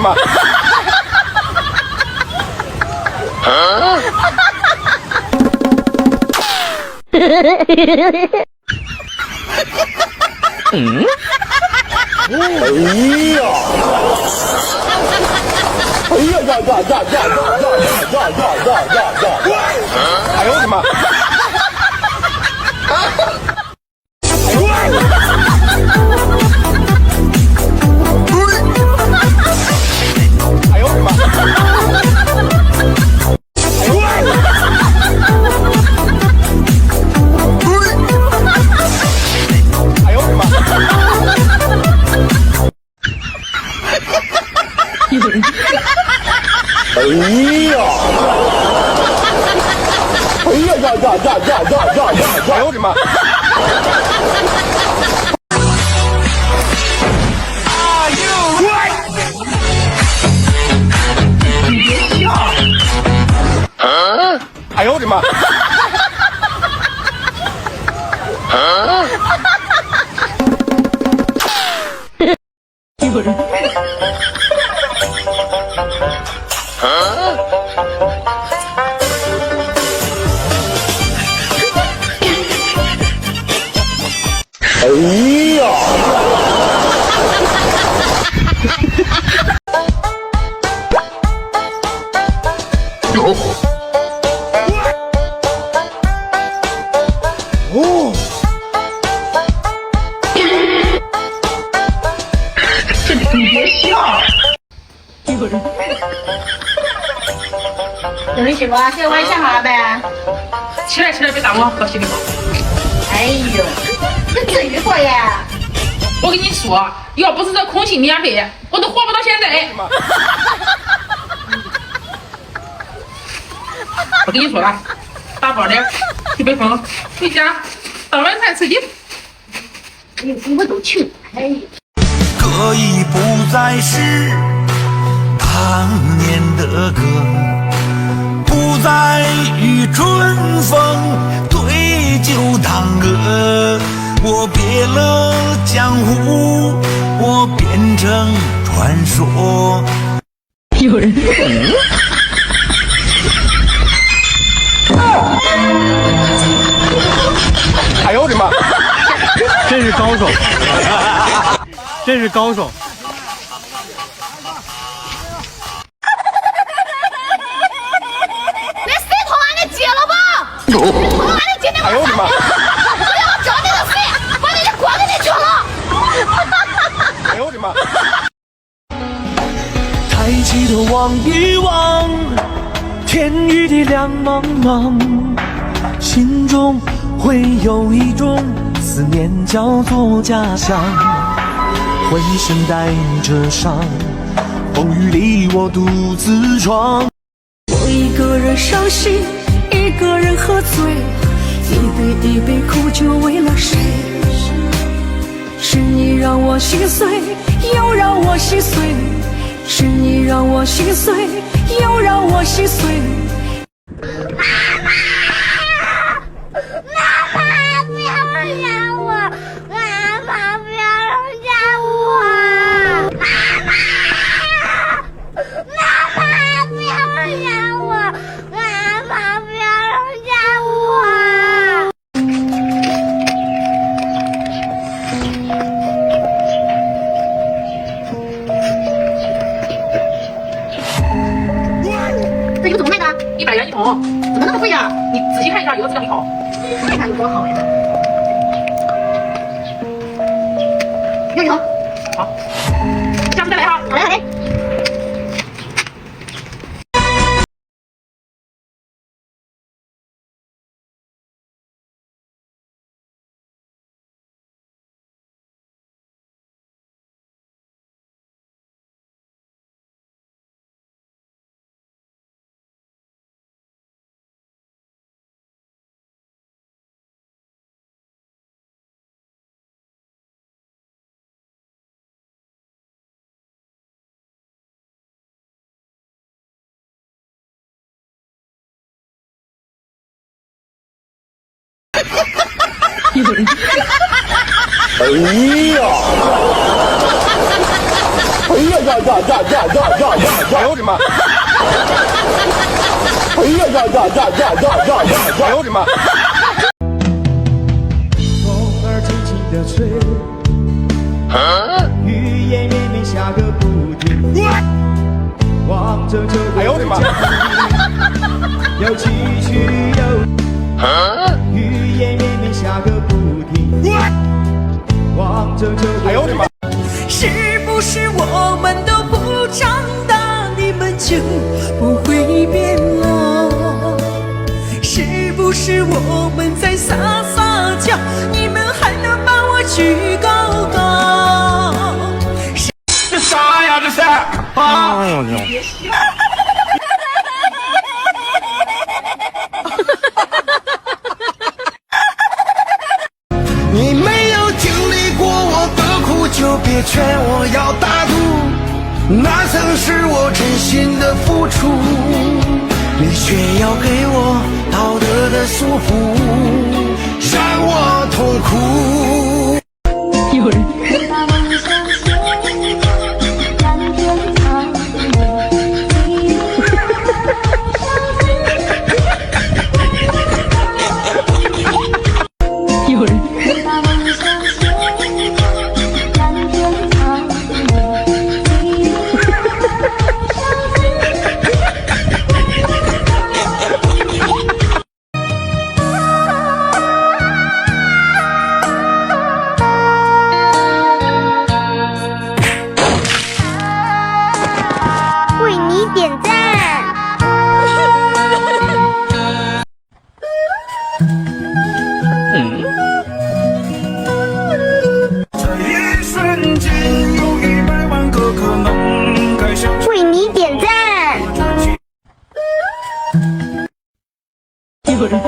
妈！嗯？哎呀！哎呀呀呀呀呀呀呀呀呀呀呀呀！哎呦我的妈！哎呀！哎呀呀呀呀呀呀呀呀！哎呦我的妈！你别笑！哎呦我的妈！一个人。哎呀！哦。你别笑。一个人。有人去吧，先玩一下哈呗。起来，别打我，喝稀里喝。哎呦，你至于不呀？我跟你说，要不是这空气免费，我都活不到现在。我跟你说了，打包点，去北风，回家当晚餐吃去。我都去。哎。歌已不再是当年的歌，不再与春风对酒当歌。我别了江湖，我变成传说。有人。哎呦我的妈！真是高手，真是高手。那水桶俺的接了吧？桶俺的接那哎呦我的妈！我要找那个水，把那个锅给你去了。哎呦我的妈！抬起头望一望，天与地亮茫茫，心中会有一种思念叫做家乡，浑身带着伤，风雨里我独自闯。我一个人伤心，一个人喝醉，一杯一杯苦酒为了谁？是你让我心碎，又让我心碎，是你让我心碎，又让我心碎。这油怎么卖的100元一桶，怎么那么贵呀？你仔细看一下，有的质量很好。你看有多好呀！要一桶。好，下次再来哈。好嘞，好嘞。哎呀！哎呀呀呀呀呀呀呀呀！哎呦我的妈！哎呀呀呀呀呀呀呀呀！哎呦我的妈！风儿轻轻地吹，雨也绵绵下个不停。望着这个家庭，又崎岖又雨也绵绵下个不停。望着这个是不是我们都不长大，你们就不会变老？是不是我们在撒撒娇，你们还能把我举高高？这啥呀这是？啊！哎呦我你没有经历过我的苦，就别劝我要大度，那曾是我真心的付出，你却要给我道德的束缚，让我痛苦。有人。有人。为你点赞。这一瞬间有100万个可能，该想为你点赞。有人。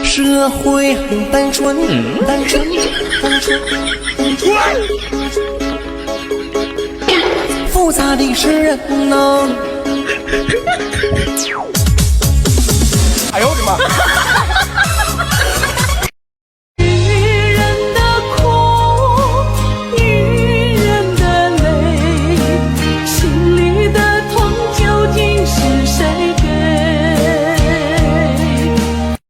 社会很单纯，单纯，单纯，单纯。复杂的是人呢。哎呦我的妈！